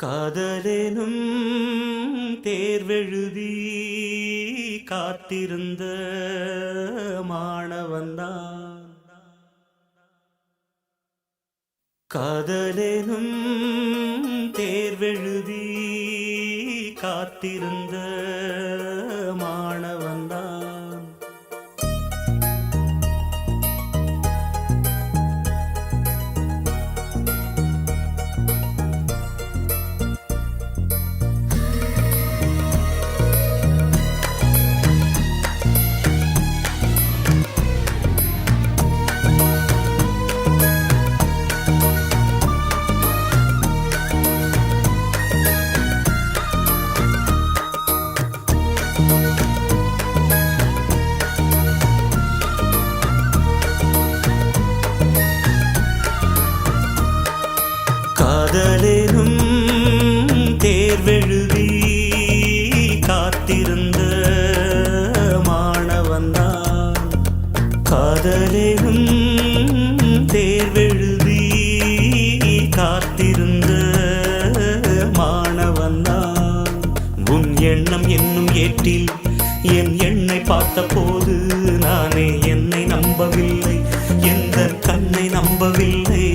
காதலெனும் தேர்வெழுதி காத்திருந்த மாணவன்தான். காதலெனும் தேர்வெழுதி காத்திருந்த மாணவன்தான். காதலெனும் தேர்வெழுதி காத்திருந்த மாணவன்தான். காதலெனும் தேர்வெழுதி காத்திருந்த மாணவன்தான். உன் எண்ணம் என்னும் ஏற்றில் என் எண்ணை பார்த்த போது நானே என்னை நம்பவில்லை, எந்த கண்ணை நம்பவில்லை.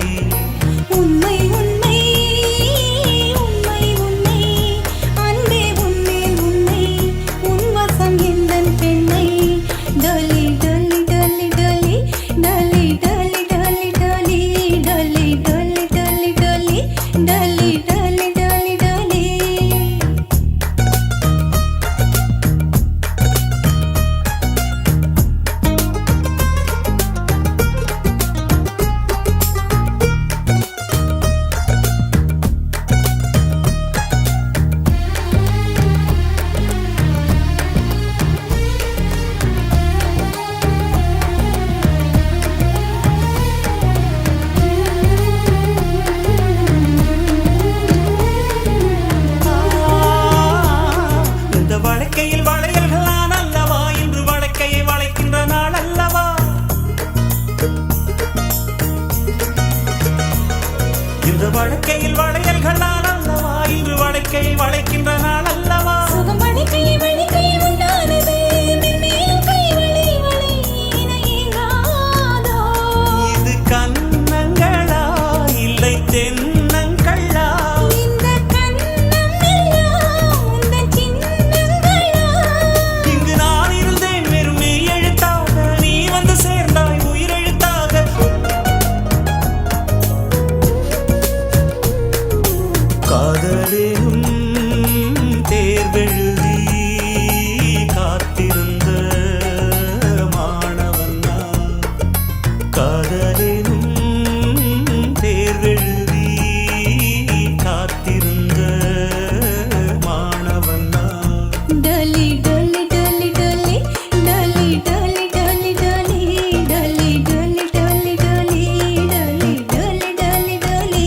வழக்கையில் வளையல்களான் அல்லவா, இன்று வழக்கையை வளைக்கின்ற நாள் அல்லவா. இந்த வழக்கையில் வளையல்களான் அல்லவா, இன்று வழக்கையை வளைக்கின்ற நாள் அல்லவா. இது கண்ணங்களா இல்லை தென்னங்களா? காதலெனும் தேர்வெழுதி காத்திருந்த மாணவன்தான். காதலெனும் தேர்வெழுதி காத்திருந்த மாணவன்தான். டலி டலி டலி டலி டலி டலி டலி டலி டலி டலி டலி டலி டலி டலி டலி.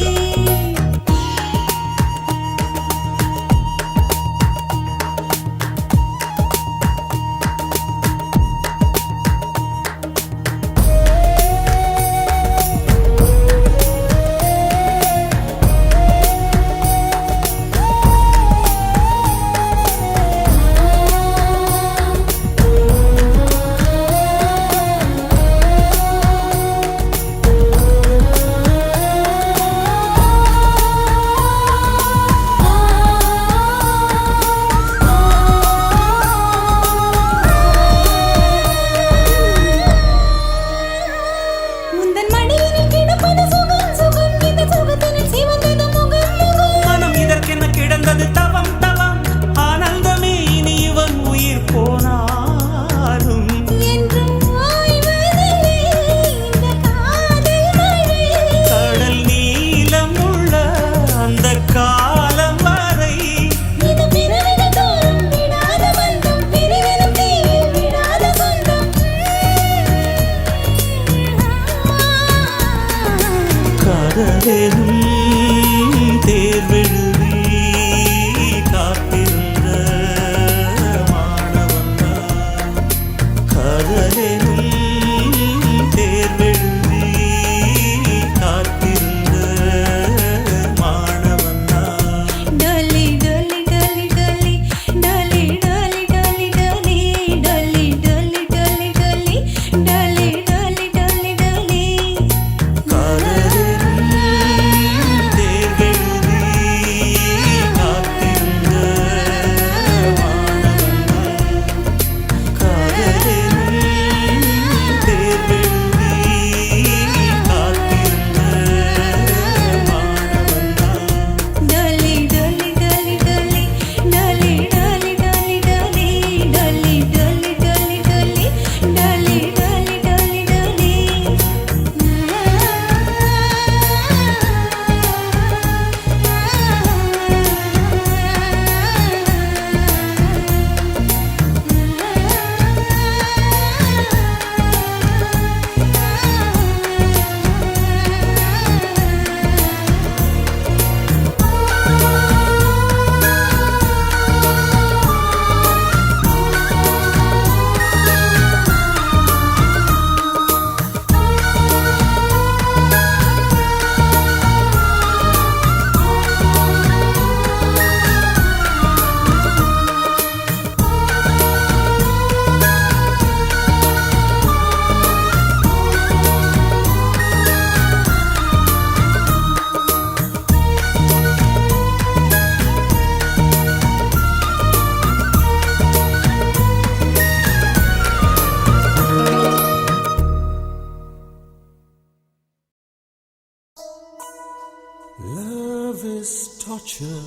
torture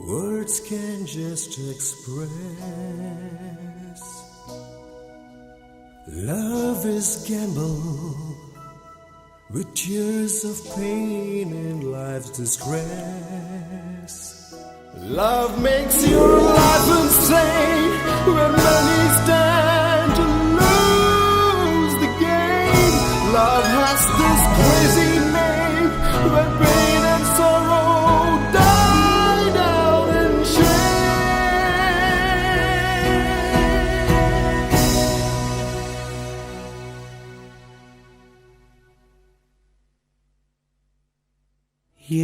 words can just express. Love is gamble with tears of pain and life's distress. Love makes your life insane when many stand to lose the game. Love has this crazy name when pain and sorrow die down in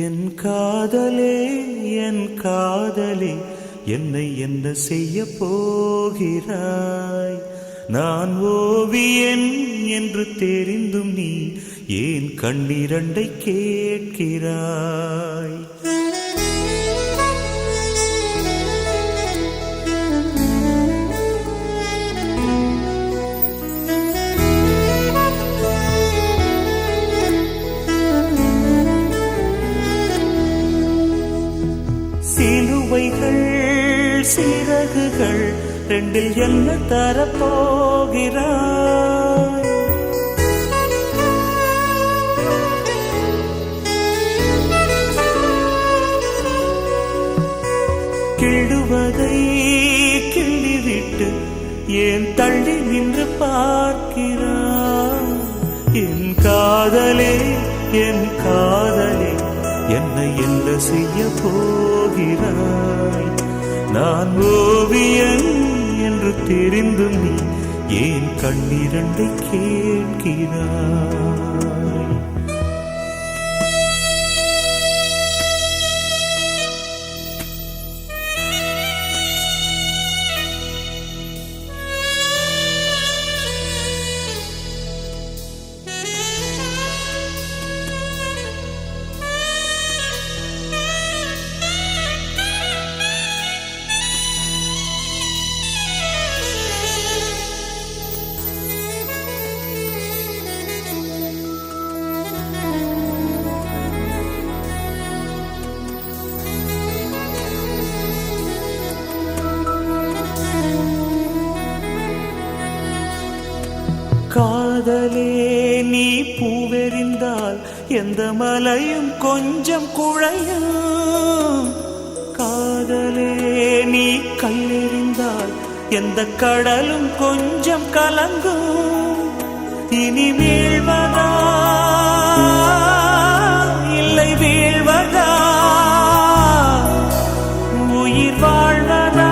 என் காதலே என் காதலே என்னை என்ன செய்ய போகிறாய்? நான் ஓவியன் என்று தெரிந்தும் நீ ஏன் கண்ணிரண்டை கேட்கிறாய்? சிலுவைகள் சிறகுகள் ரெண்டில் என்ன தரப்போகிறாய்? கிள்ளுவதை கிள்ளிவிட்டு ஏன் தள்ளி நின்று பார்க்கிறாய்? என் காதலே என் காதலே என்னை என்ன செய்ய போகிறாய்? நான் ஓவியன் என்று தெரிந்தும் நீ ஏன் கண்ணிரண்டை கேட்கிறாய்? காதலே நீ பூவெறிந்தால் எந்த மலையும் கொஞ்சம் குழையும். காதலே நீ கல்லெறிந்தால் எந்த கடலும் கொஞ்சம் கலங்கும். இனி வீழ்வதா இல்லை வீழ்வதா, உயிர் வாழ்வதா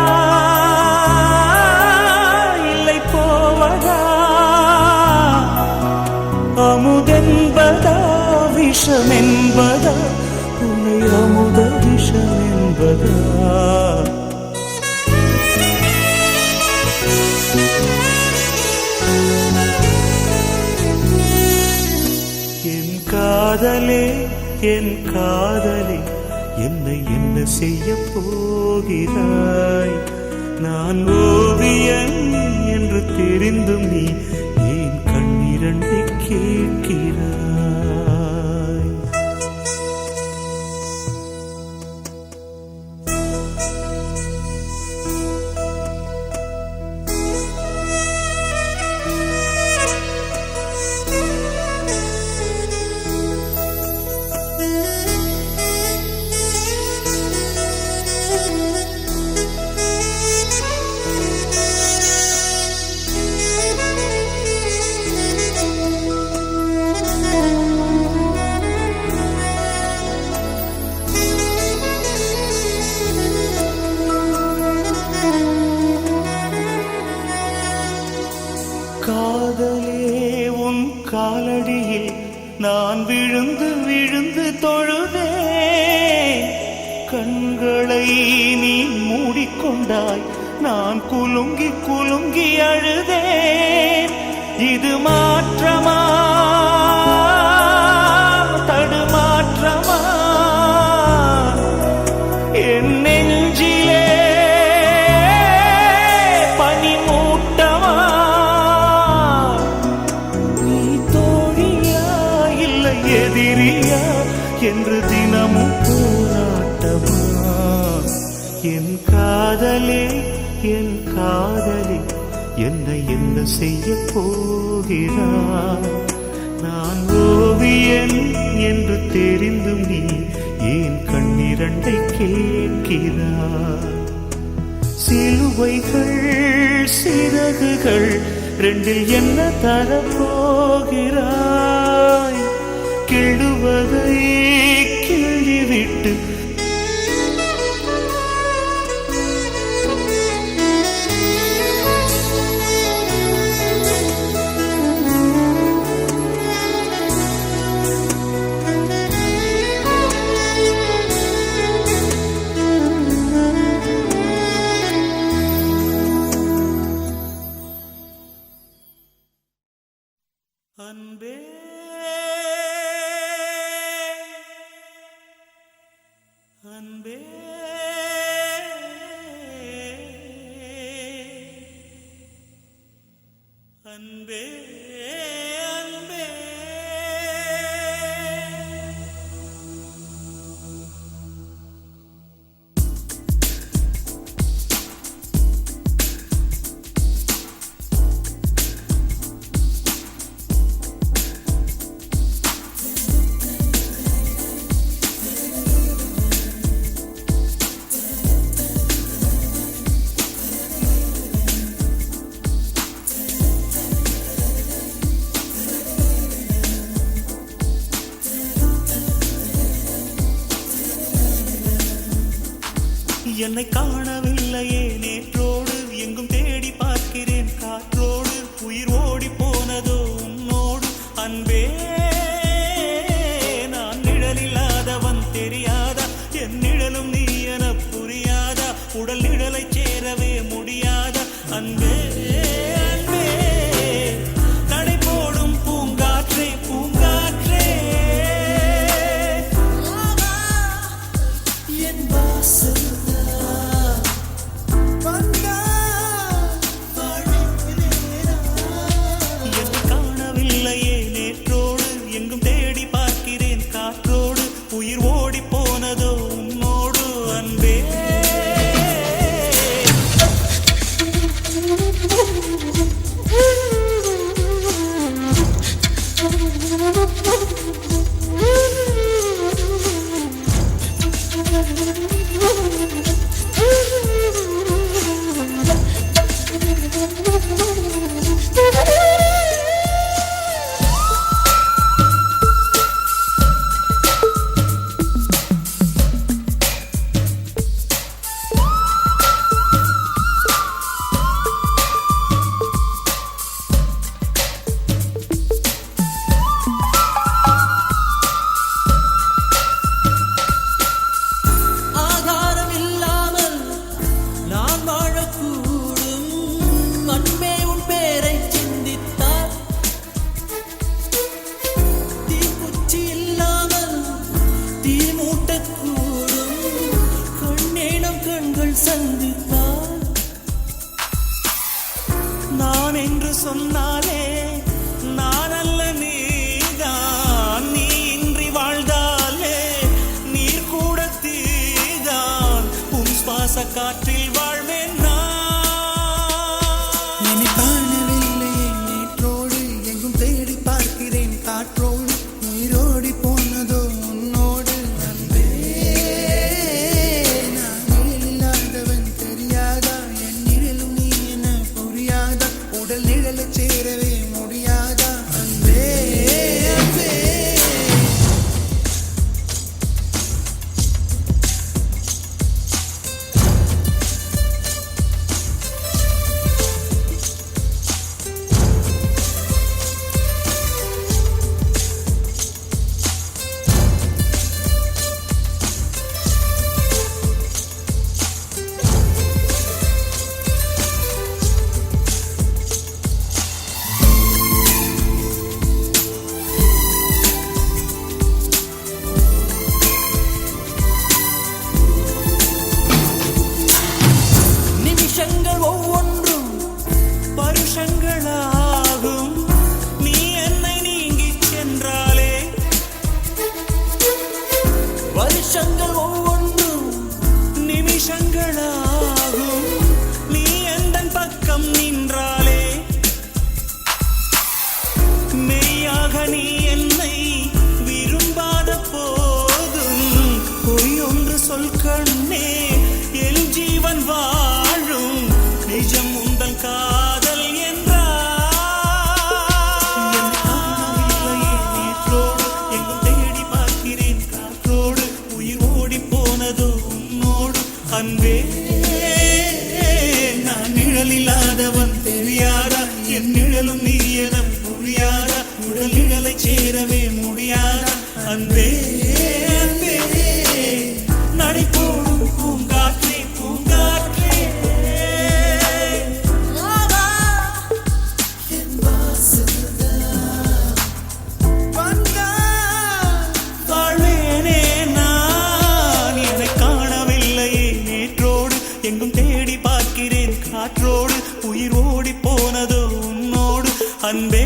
இல்லை போவதா, அமுதென்பதா விஷமென்பதா, உன்னை அமுத விஷமென்பதா? என் காதலே என் காதலே என்னை என்ன செய்ய போகிறாய்? நான் ஓவியன் என்று தெரிந்தும் நீ ஏன் கண்ணிரண்டை கேட்கிறாய்? காதலே உன் காலடியில் நான் விழுந்து விழுந்து தொழுதேன். கண்களை நீ மூடிக்கொண்டாய், நான் குலுங்கி குலுங்கி அழுதேன். இது மாற்றமா தடுமாற்றமா? என் நெஞ்சிலே பனிமூட்டமா? நீ தோழியா இல்லை எதிரியா என்று தினமும் என் காதலி என்னை என்ன செய்ய போகிறாய்? நான் ஓவியன் என்று தெரிந்தும் நீ ஏன் கண்ணிரண்டை கேட்கிறாய்? சிலுவைகள் சிறகுகள் ரெண்டில் என்ன தரப்போகிறாய்? கிள்ளுவதை கிள்ளிவிட்டு அன்பே அன்பே அன்பே அன்பே என்னை காணவில்லையே நேற்றோடு எங்கும் தேடி பார்க்கிறேன் காற்றோடு உயிர் ஓடி போனதோ உன்னோடு அன்பே நான் நிழலில்லாதவன் தெரியாதா என் நிழலும் நீ என புரியாதா உடல் நிழலை சேரவே முடியாதா அன்பே அன்பே நடை போடும் பூங்காற்றே பூங்காற்றே என் வாசல் உயிர் ஓடி போனதோ உன்னோடு அன்பே நான் என்று சொன்னாலே நான் அல்ல நீதான் நீ இன்றி வாழ்ந்தாலே நீர் கூட தீதான் உன் சுவாச காற்றில் வாழ்வேன் நான் காணவில்லையே நேற்றோடு எங்கும் தேடி பார்க்கிறேன் காற்றோடு உயிரோடி போனதோ உன்னோடு அன்பே நான் நிழலில்லாதவன் தெரியாதா என் நிழலும் நீ என புரியாதா உடல் நிழலை சேரவே முடியாதா அன்பே அன்பே சொல் கண்ணே என் ஜீவன் வாழும் நிஜம் உந்தன் காதல் அன்பே நான் நிழலில்லாதவன் தெரியாதா என் நிழலும் நீ என புரியாதா உடல் நிழலை சேரவே முடியாதா அன்பே அன்பே நடை போடும் பூங்காற்றே பூங்காற்றே எங்கும் தேடி பார்க்கிறேன் காற்றோடு உயிர் ஓடி போனதோ உன்னோடு அன்பே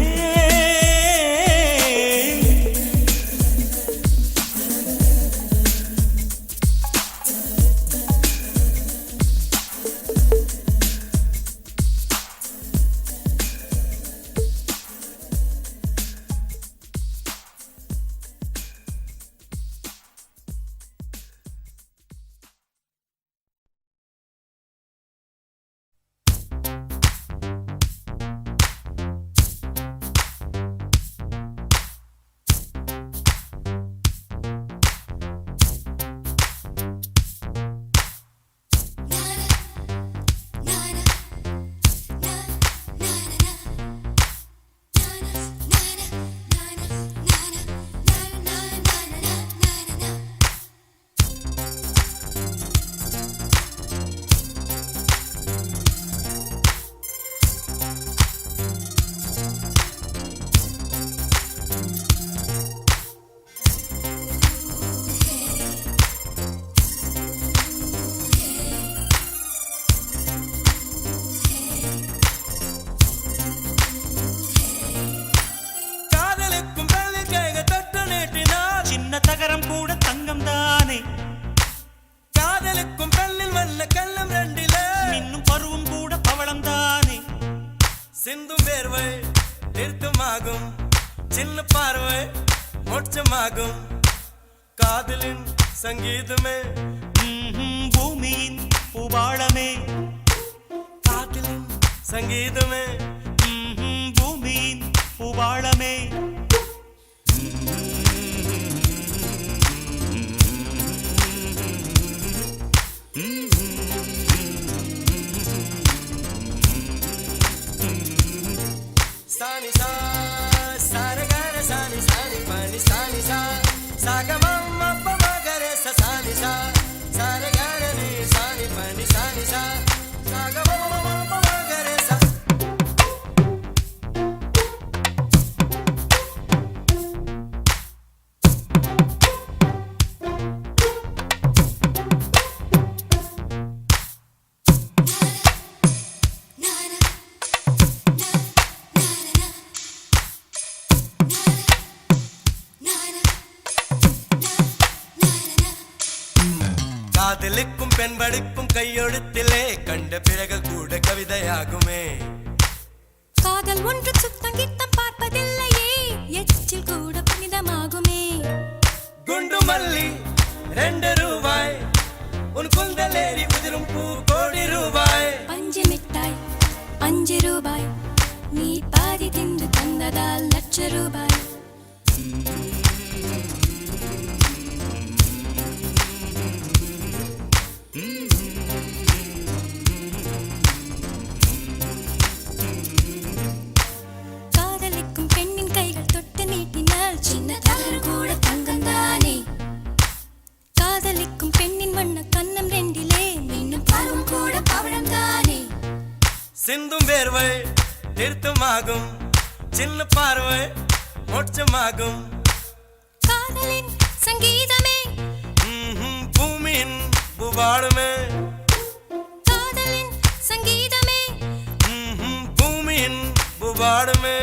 தகரம் கூட தங்கம் தானே காதலுக்கும் பல்லில் வல்ல கள்ளம் ரெண்டில இன்னும் பருவம் கூட பவளம் தானே சிந்தும் வேர்வை நிறுத்தமாகும் சின்ன பார்வை மோட்சமாகும் காதலின் சங்கீதமே பூமியின் பூபாளமே காதலின் சங்கீதமே பூமியின் பூபாளமே Sani sa, sani gare sani sani pani sani sa, saga mamma pama gare sa sani sa, sani gare ni sani pani sani sa, saga mamma pama gare sa. காதலுக்கும் பெண்படுக்கும் கையெழுத்திலே கண்ட பிறகு கூட கவிதையாகுமே காதல் ஒன்று சுத்தங்கித்தம் பார்ப்பதில்லையே எச்சில் கூட புனிதமாகுமே குண்டு மல்லி 2 ரூபாய் உன் குந்தலேறி உதிரும் பூ கோடி ரூபாய் பஞ்சு மிட்டாய் 5 ரூபாய் நீ பாதி தின்று தந்ததால் லட்ச ரூபாய் காதலிக்கும் பெண்ணின் கைகள் தொட்டு நீட்டினால் சின்ன தகரம் கூட தங்கம் தானே காதலிக்கும் பெண்ணின் வண்ண கண்ணம் ரெண்டிலே மீண்டும் பருவம் கூட பவளம் தானே சிந்தும் வேர்வை நிறுத்தமாகும் சின்ன பார்வை மோட்சமாகும் காதலின் சங்கீதமே பூமியின் பூபாளமே காதலின் சங்கீதமே பூமியின் பூபாளமே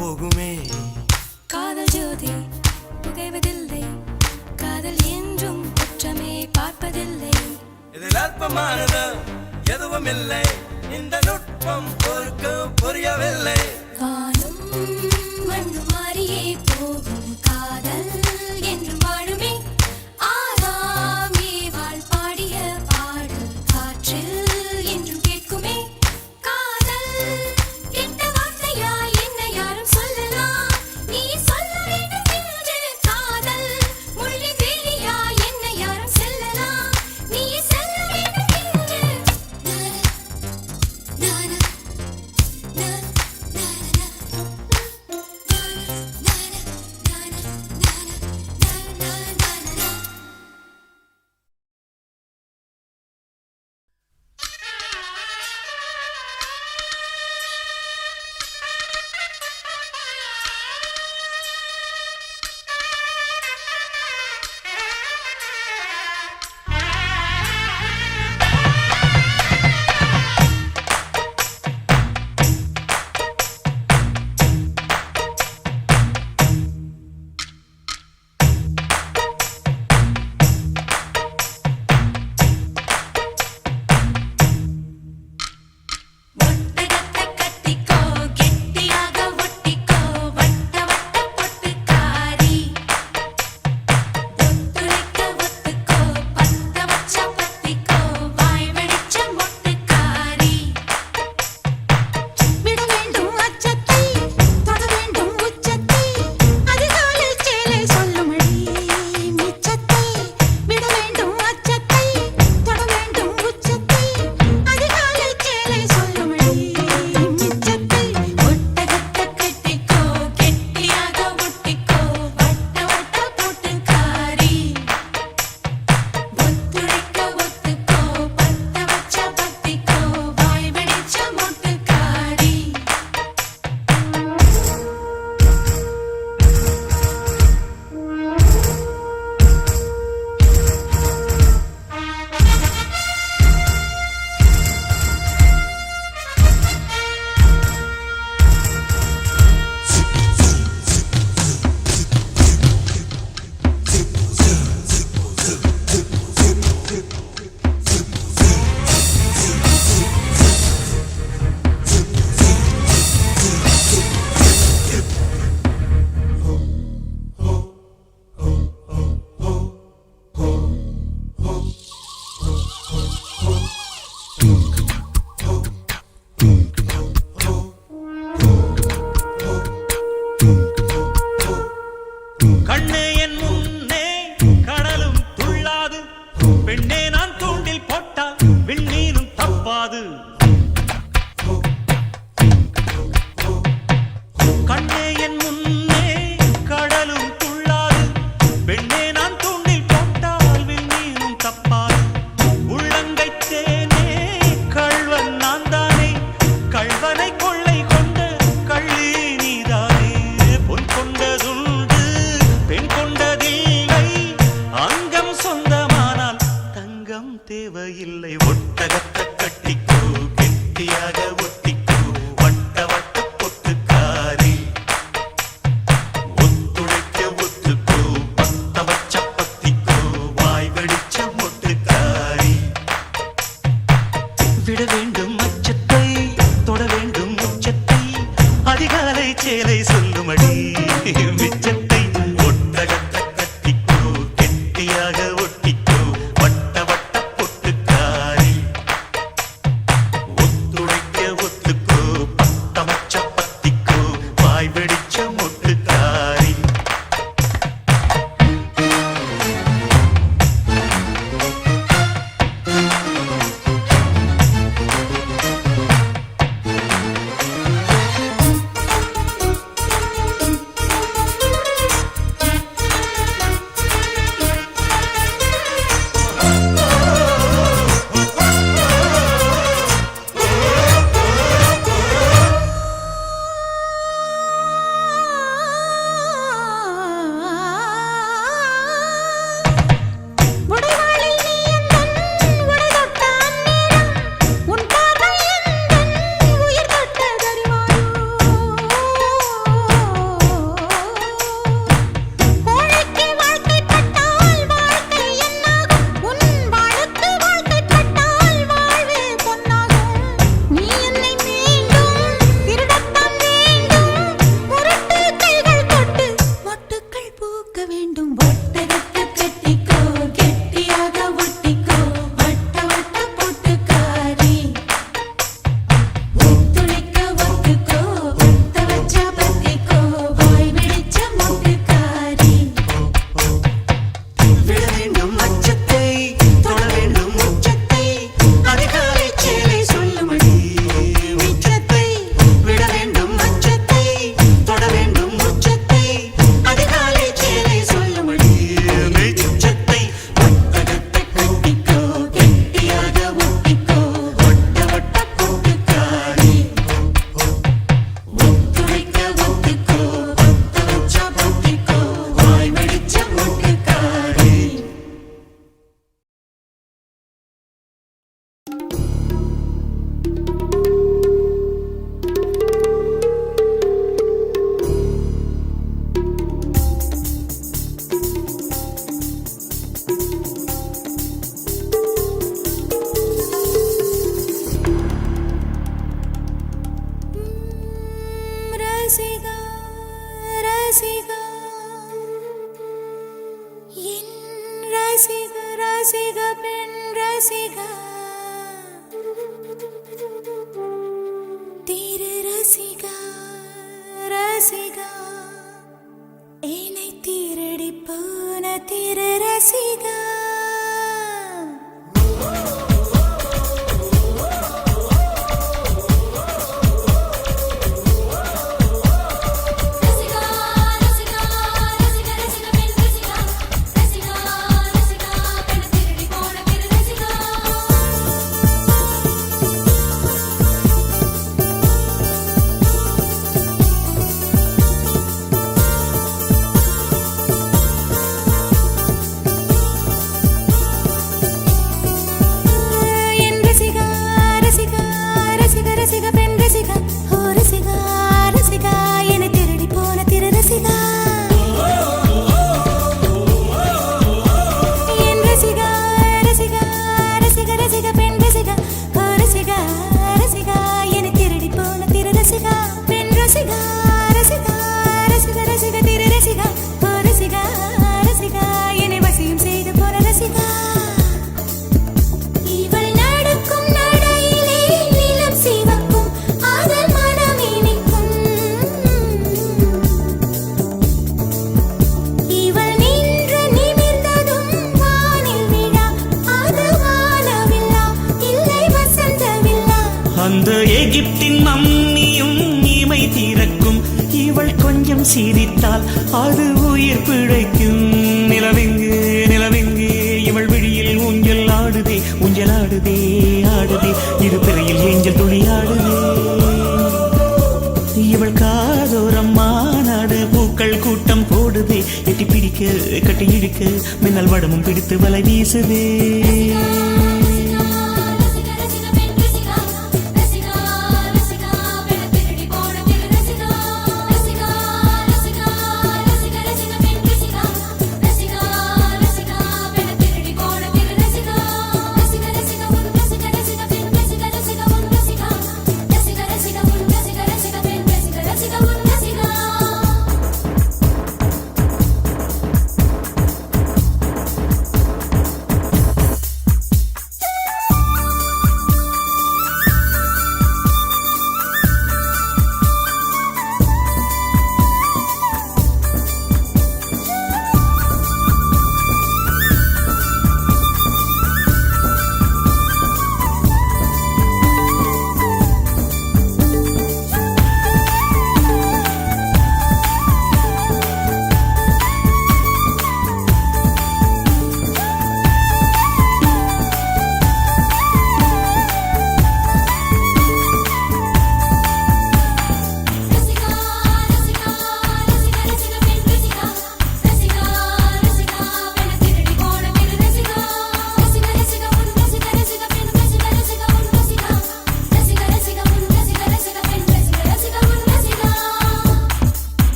போகுமே. காதல் ஜோதி புகைவதில்லை, காதல் என்றும் குற்றமே பார்ப்பதில்லை. இதில் அற்பமானது எதுவும் இல்லை, இந்த நுட்பம் பொறுக்க புரியவில்லை. வானும் மண்ணு மாறியே போகும், காதல் என்றும் வாழுமே. ஆதாமே வாழ் பாடிய பாடல் காற்றில் என்றும் கேட்குமே. காதல் கெட்ட வார்த்தையா என்ன யாரும் சொல்லலாம், நீ சொல்ல வேண்டும் என்று. காதல் முள்ளி வேலியா என்ன யாரும் செல்லலாம், நீ செல்ல வேண்டும் என்று. நானா ரசிகா என் ரசிக ரசிக பெண் ரசிகா திரு ரசிகா ரசிகா என்னை திருடி போன திரு ரசிகா அந்த எகிப்தின் மம்மியும் இமை திறக்கும் இவள் கொஞ்சம் சிரித்தால் அது உயிர் பிழைக்கும் நிலவெங்கு நிலவெங்கு இவள் விழியில் ஊஞ்சல் ஆடுதே ஊஞ்சல் ஆடுதே ஆடுதே இரு பிறையில் ஏஞ்சல் துளி ஆடுதே இவள் காதோரம் மாநாடு பூக்கள் கூட்டம் போடுதே எட்டி பிடிக்க கட்டி இழுக்க மின்னல் வடமும் பிடித்து வலை வீசுதே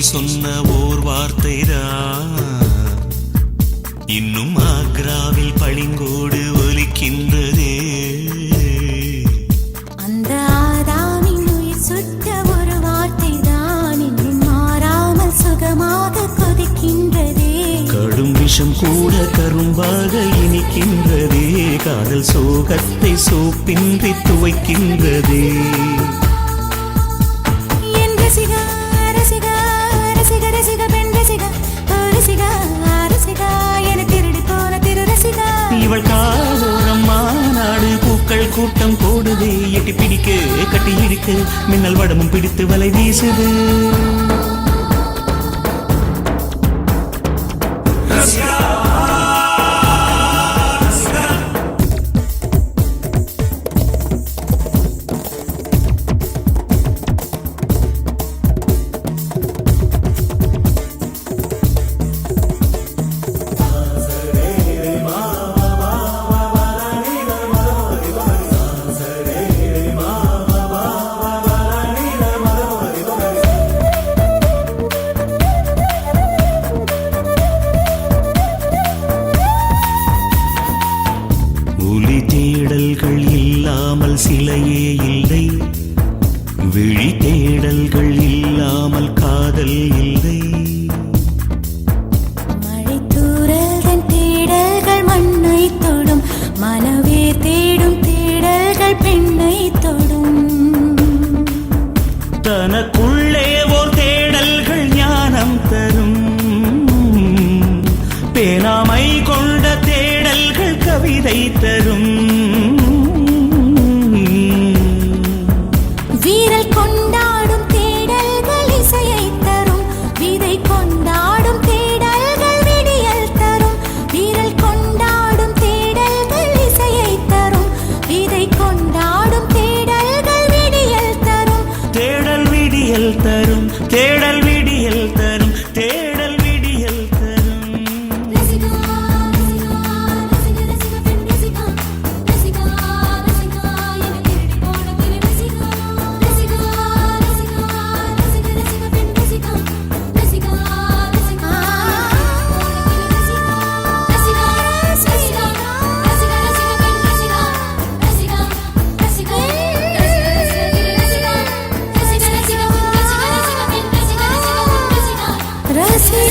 சொன்ன ஓர் வார்த்தைதான் இன்னும் ஆக்ராவில் பளிங்கோடு ஒலிக்கின்றதே அந்த ஆதாமின் உயிர் சுட்ட ஒரு வார்த்தைதான் இன்னும் மாறாமல் சுகமாக கொதிக்கின்றதே கடும் விஷம் கூட கரும்பாக இனிக்கின்றதே காதல் சோகத்தை சோப்பின்றி துவைக்கின்றதே இவள் காதோரம் மாநாடு பூக்கள் கூட்டம் போடுதே எட்டி பிடிக்க கட்டி இழுக்க மின்னல் வடமும் பிடித்து வலை வீசுது விடியல் தரும் தேடல் விடியல் தரும் தேடல் விடியல் தரும் ரசிகா ரசிகா ரசிகா ரசிகா பெண் ரசிகா ரசிகா ரசிகா என்னை திருடி போன கிளி ரசிகா ரசிகா ரசிகா ரசிகா ரசிகா பெண் ரசிகா ரசிகா ரசிகா ரசிகா ரசிகா ரசிகா ரசிகா பெண் ரசிகா ரசிகா ரசிகா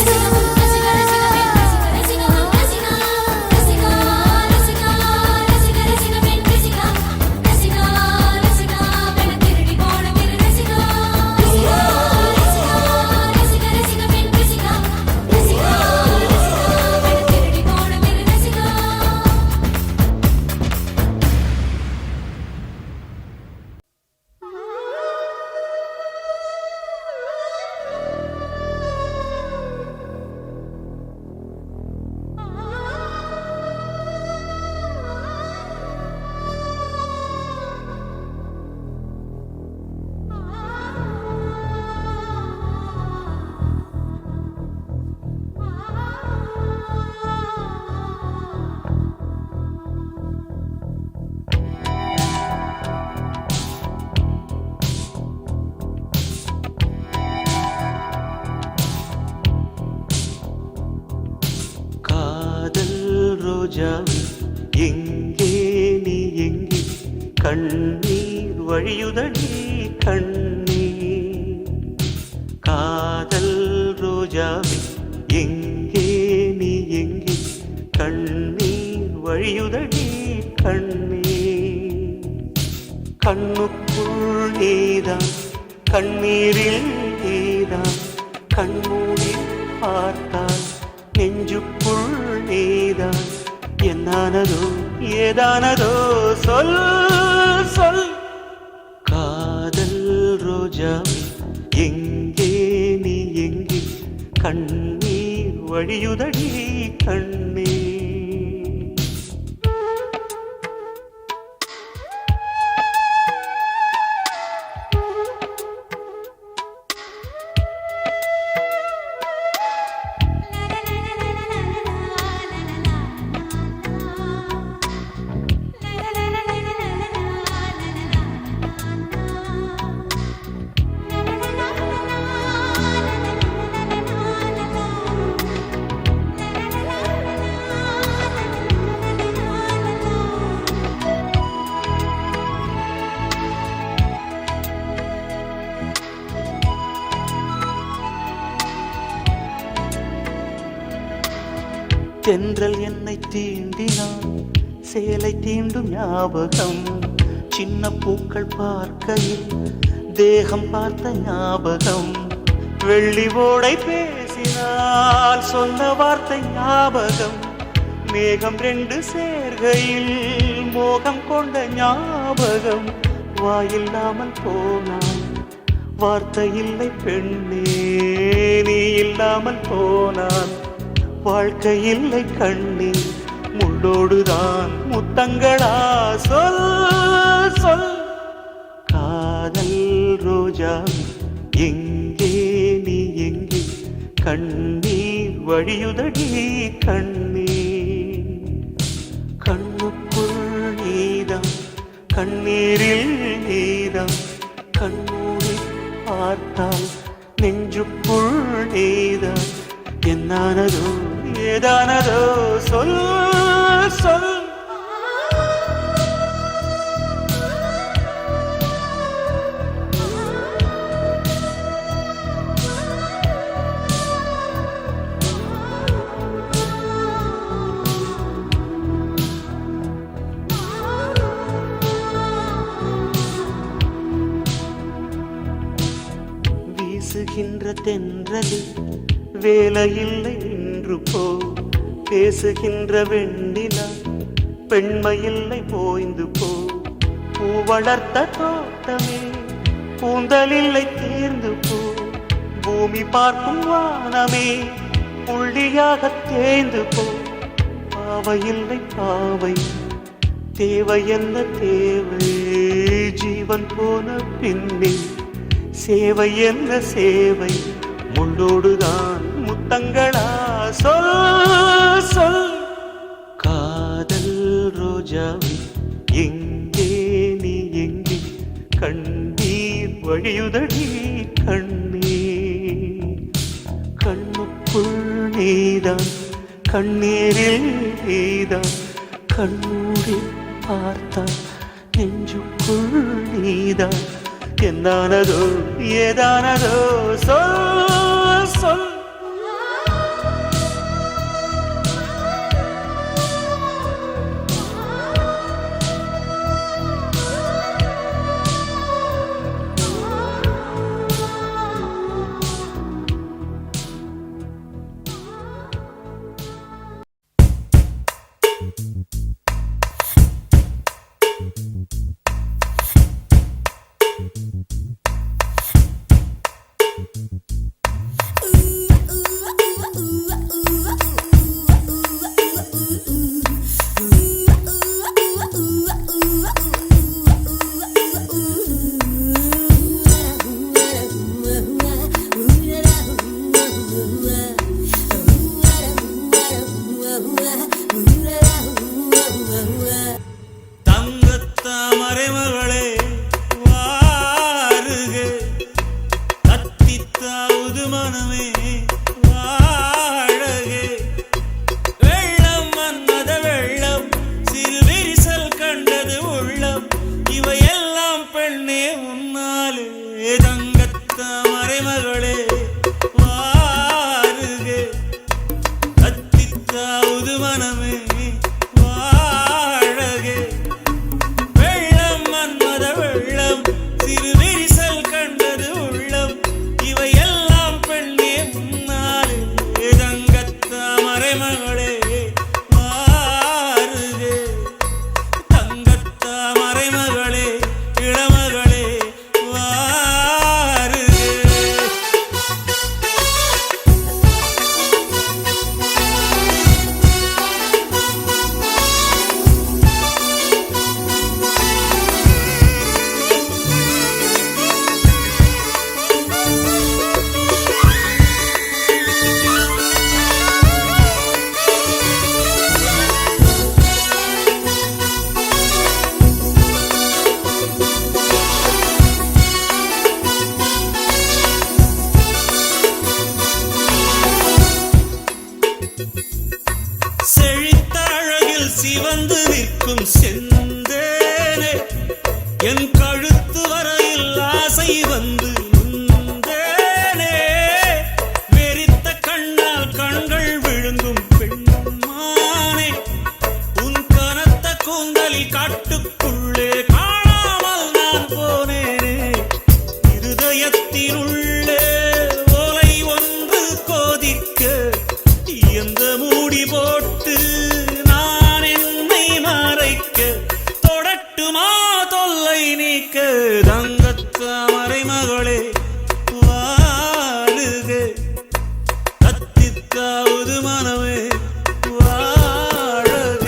ரோஜாவே எங்கே நீ எங்கே கண்ணீர் வழியுதடி கண்ணீர் காதல் ரோஜாவே எங்கே நீ எங்கே கண்ணீர் வழியுதடி கண்ணீர் கண்ணுக்குள் நீதான் கண்ணீரில் நீதான் கண்மூடி பார்த்தால் நெஞ்சுக்குள் நீதான் என்னானதோ ஏதானதோ சொல் சொல் காதல் ரோஜாவே எங்கே நீ எங்கே கண்ணீர் வழியுதடி கண்ணீர் தென்றல் என்னை தீண்டினான் சேலை தீண்டும் ஞாபகம் சின்ன பூக்கள் பார்க்கையில் தேகம் பார்த்த ஞாபகம் வெள்ளி ஓடை பேசினால் சொன்ன வார்த்தை ஞாபகம் மேகம் ரெண்டு சேர்கையில் மோகம் கொண்ட ஞாபகம் வாயில்லாமல் போனான் வார்த்தை இல்லை பெண்ணே நீ இல்லாமல் போனான் வாழ்க்கை இல்லை கண்ணீர் முள்ளோடுதான் முத்தங்களா சொல் சொல் காதல் ரோஜா எங்கே நீ எங்கே கண்ணீர் வழியுதடி கண்ணீர் கண்ணுக்குள் நீதான் கண்ணீரில் நீதான் கண்ணூரி பார்த்தால் நெஞ்சுக்குள் நீதான் என்னானதோ ஏதானதோ சொல் சொல் வீசுகின்ற தென்றலில் வேலையில்லை நின்று போ பேசுகின்ற வெண்ணிலா பெண்மையில்லை போய்ந்து போ பூ வளர்த்த தோட்டமே கூந்தலில்லை தேர்ந்து போ பூமி பார்க்கும் வானமே புள்ளியாக தேய்ந்து போ பாவையில்லை பாவை தேவை என்ன தேவை ஜீவன் போன பின்னே சேவை என்ன சேவை, முள்ளோடுதான் முத்தங்களா, சொல் சொல். காதல் ரோஜாவே எங்கே நீ எங்கே, கண்ணீர் வழியுதடி கண்ணீர். கண்ணுக்குள் நீதான், கண்ணீரில் நீதான், கண்ணூரி பார்த்தான் நெஞ்சுக்குள் நீதான். என்னானதோ ஏதானதோ சொல் சொல். சிவந்து நிற்கும் செந்தேனே, என் கழுத்து வரையில் ஆசை வந்து நின்றேனே. வெறித்த கண்ணால் கண்கள் விழுங்கும் பெண்மானே, உன் கனத்த கூந்தலில் காட்டுக்குள்ளே காணாமல் நான் போனேனே. இருதயத்தினுள்ளே ஓலை ஒன்று கோதிக்க, எந்த மூடி போட்டு தொடட்டுமா தொல்லை நீக்க. தங்கத்தாமரை மகளே வாழுக, கத்தித்தாவது மனமே வாழக.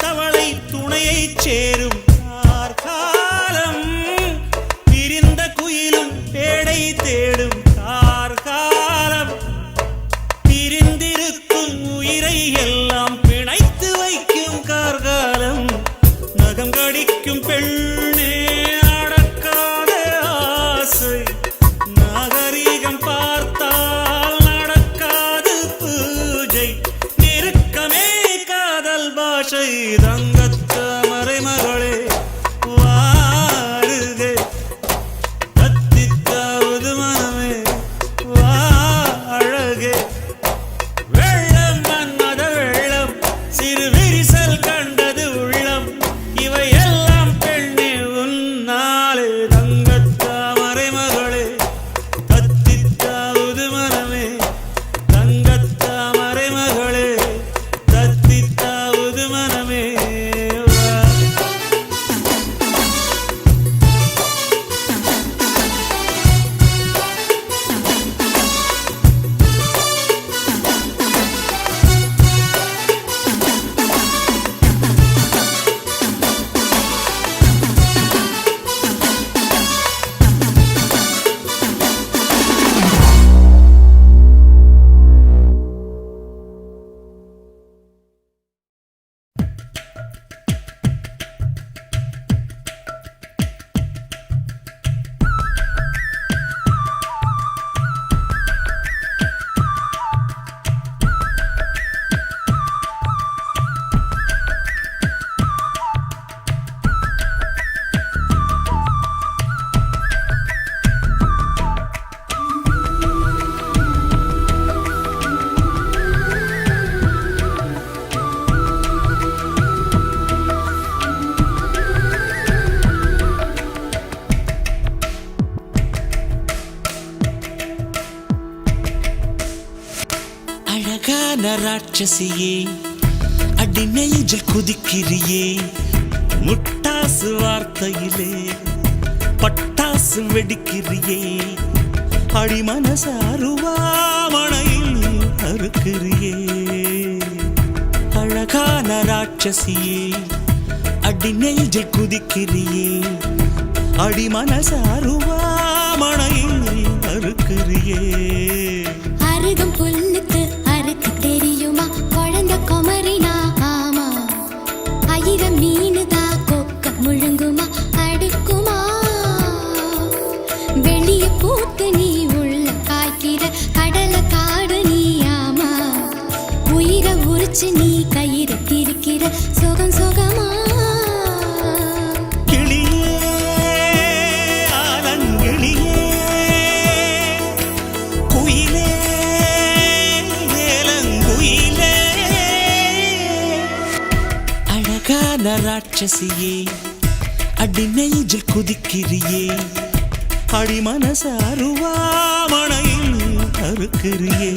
தவளை துணையை சேரும் கார்காலம், பிரிந்த குயிலும் பேடை தேடும் கார்காலம். பிரிந்திருக்கும் உயிரை எல்லாம் பிணைத்து வைக்கும் கார்காலம். நகம் கடிக்கும் பெண்ணே அடக்காத ஆசை, நாகரீகம் பார்த்தால் நடக்காது பூஜை. நெருக்கமே காதல் பாஷை. தங்கத்தாமரை மகளே வாழுக, அழகான ராட்சசியே அடி நெஞ்சில் குதிக்கிறியே முட்டாசு வார்த்தையிலே பட்டாசு வெடிக்கிறியே அடி மனச அருவாமணையில் அறுக்கிறியே அழகான ராட்சசியே அடி நெஞ்சில் குதிக்கிறியே அடி மனச அருவாமணையில் அறுக்கிறியே அருகம் புல்லுக்கு அறுக்க தெரியுமா குழந்தை குமரினா ஆமா ஆயிரம் மீனுதா கொக்க முழுங்குமா அடுக்குமா வெளிய பூத்து நீ உள்ள காய்க்கிற கடல காடு நீ ஆமா உயிரை உரிச்சு நீ கயிறு திரிக்கிற சுகம் சுகமா ராட்சசியே அடி நெஞ்சில் குதிக்கிறியே அடி மனச அருவாமணையில் அறுக்கிறியே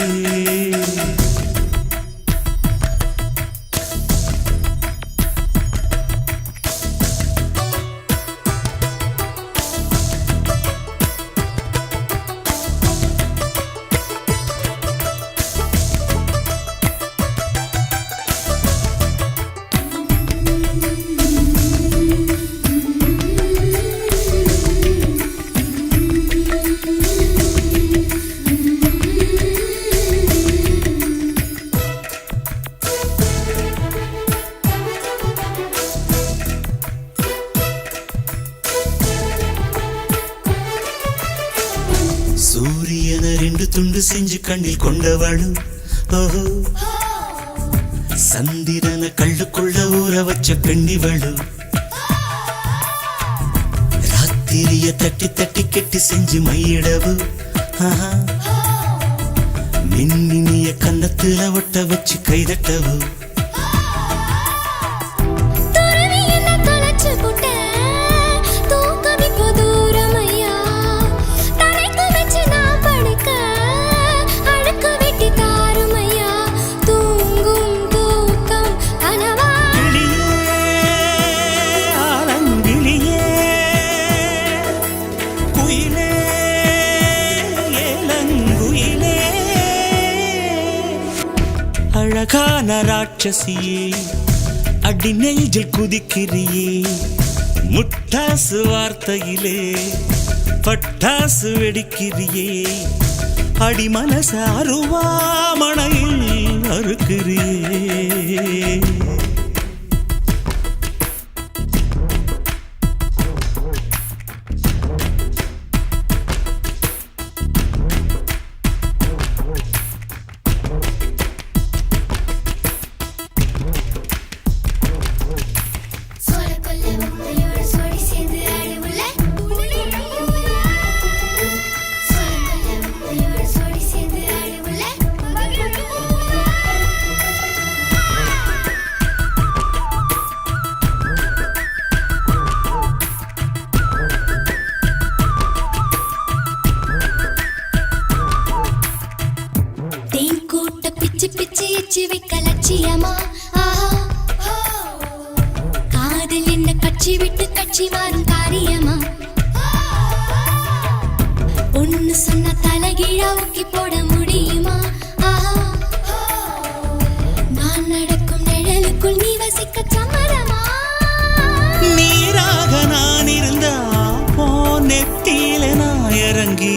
சூரியன ரெண்டு துண்டு செஞ்சு கண்ணில் கொண்டவளு ஓஹோ சந்திரன கள்ளுக்குள்ள ஊற வச்ச பெண்ணிவளு ராத்திரிய தட்டி தட்டி கெட்டி செஞ்சு மையிடவு மின்னினிய கன்னத்துல ஒட்ட வச்சு கைதட்டவு அழகான ராட்சசியே அடி நெஞ்சில் குதிக்கிறியே முட்டாசு வார்த்தையிலே பட்டாசு வெடிக்கிறியே அடி மனச அருவாமணையில் அறுக்கிறியே வைக்க லட்சியமா காதல் என்ன கட்சி விட்டு கட்சி மாறும் காரியமா ஒன்னு சொன்ன தலைகீழா ஊக்கி போட முடியுமா நான் நடக்கும் நிழலுக்குள் நீ வசிக்க சம்மதமா நீராக நான் இருந்தா நெத்தியில நான் இறங்கி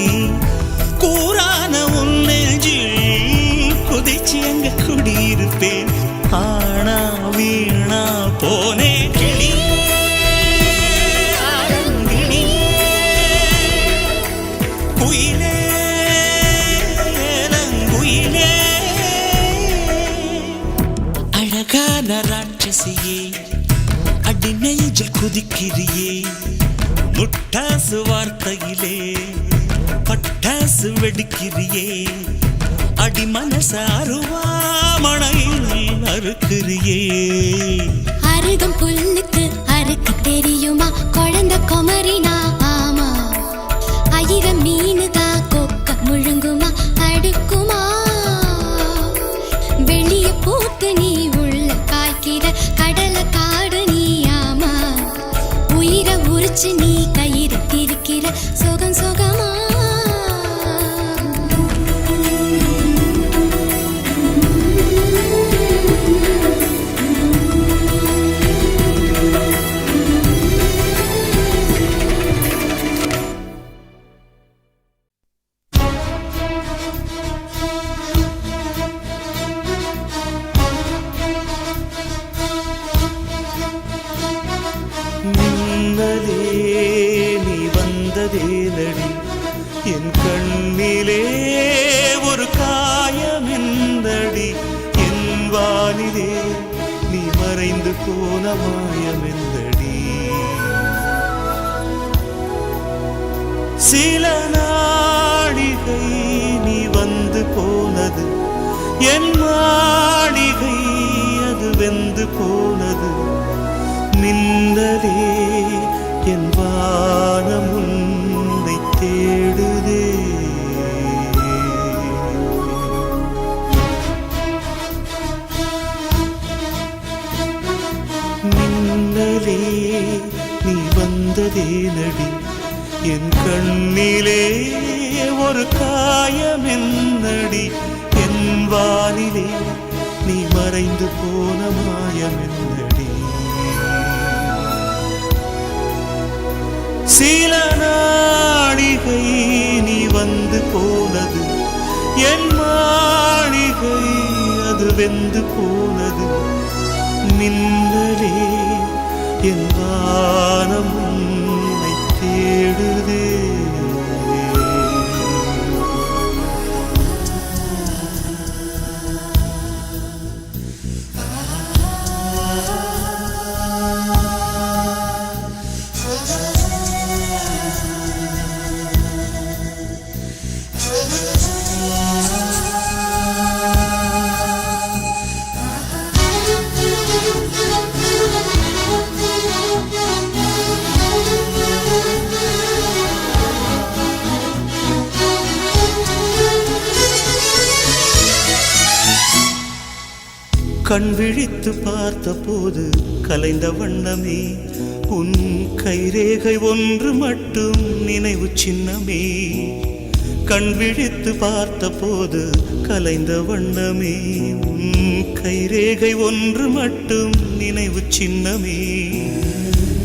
கூறான உன் நெஞ்சில் குதிச்சு எங்க குடியிருப்பேன் ஆனா வீணா போனே கிளி குயிலே குயிலே அழகான ராட்சசியே அடி நெஞ்சில் குதிக்கிறியே முட்டாசு வார்த்தையிலே பட்டாசு வெடிக்கிறியே அடி மனச அருவாமணையில் அறுக்கிறியே அருகம் புல்லுக்கு அறுக்க தெரியுமா குழந்தை குமரினா ஆமா ஆயிரம் மீனுதா கொக்க முழுங்குமா அடுக்குமா கண்ணிலே ஒரு காயமெந்தடி என் வானிலே நீ மறைந்து போன மாயமெந்தடி சில நாடிகை நீ வந்து போனது என் மாளிகை அது வெந்து போனது மின்னலே என் வானம் உன்னை தேடுதே மின்னலே நீ வந்ததே நடி என் கண்ணிலே ஒரு காயமென்னடி என் வானிலே நீ மறைந்து போன மாயமென்னடி சில நாடிகை நீ வந்து போனது என் மாளிகை அது வெந்து போனது மின்னலே என் வானம் உன்னை தேடுதே கண் விழித்து பார்த்த போது கலைந்த வண்ணமே உன் கைரேகை ஒன்று மட்டும் நினைவு சின்னமே கண் விழித்து பார்த்த போது கலைந்த வண்ணமே உன் கைரேகை ஒன்று மட்டும் நினைவு சின்னமே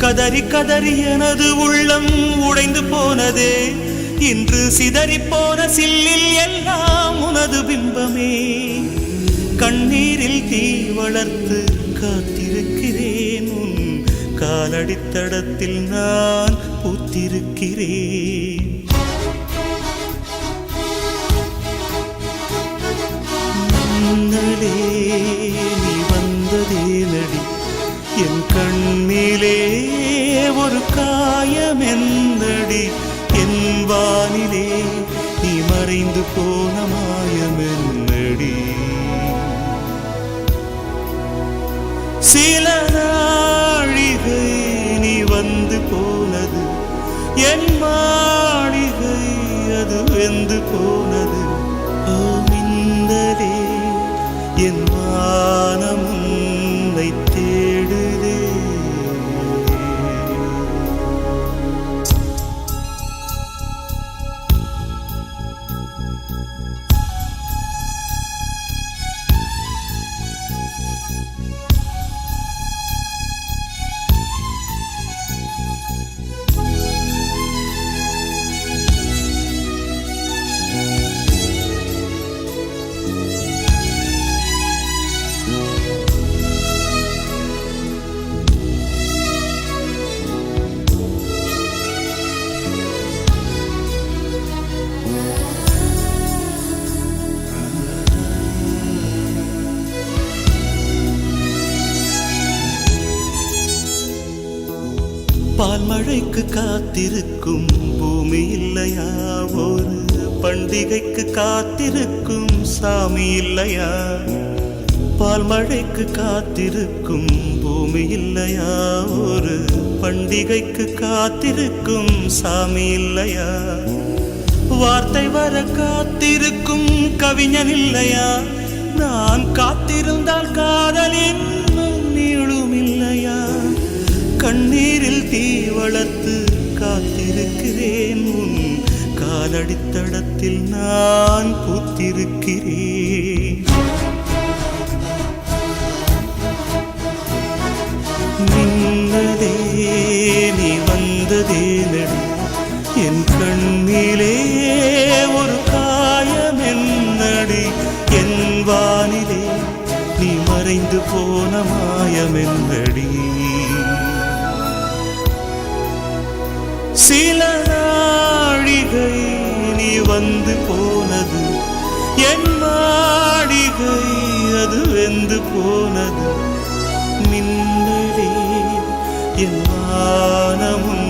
கதறி கதறி எனது உள்ளம் உடைந்து போனதே இன்று சிதறி போன சில்லில் எல்லாம் உனது பிம்பமே கண்ணீரில் தீ வளர்த்து காத்திருக்கிறேன் உன் காலடித்தடத்தில் நான் பூத்திருக்கிறேன் முன்னலே நீ வந்ததே நடி என் கண்ணிலே ஒரு காயமென்னடி என் வானிலே நீ மறைந்து போன மாயமென்னடி சில நாழிகை நீ வந்து போனது என் மாளிகை அது வெந்து போனது ஓ மின்னலே என் வானம் உன்னை தேடுதே பால் மழைக்கு காத்திருக்கும் பூமி இல்லையா ஒரு பண்டிகைக்கு காத்திருக்கும் சாமி இல்லையா பால் மழைக்கு காத்திருக்கும் பூமி இல்லையா ஒரு பண்டிகைக்கு காத்திருக்கும் சாமி இல்லையா வார்த்தை வர காத்திருக்கும் கவிஞன் இல்லையா நான் காத்திருந்தால் காதல் இன்னும் நீளும் இல்லையா கண்ணீரில் தீ வளர்த்து காத்திருக்கிறேன் உன் காலடித்தடத்தில் நான் பூத்திருக்கிறேன் மின்னலே நீ வந்ததே நடி என் கண்ணிலே ஒரு காயமென்னடி என் வானிலே நீ மறைந்து போன மாயமென்னடி சில நாழிகை நீ வெந்து போனது என் மாளிகை அது வெந்து போனது மின்னலே என் வானமும்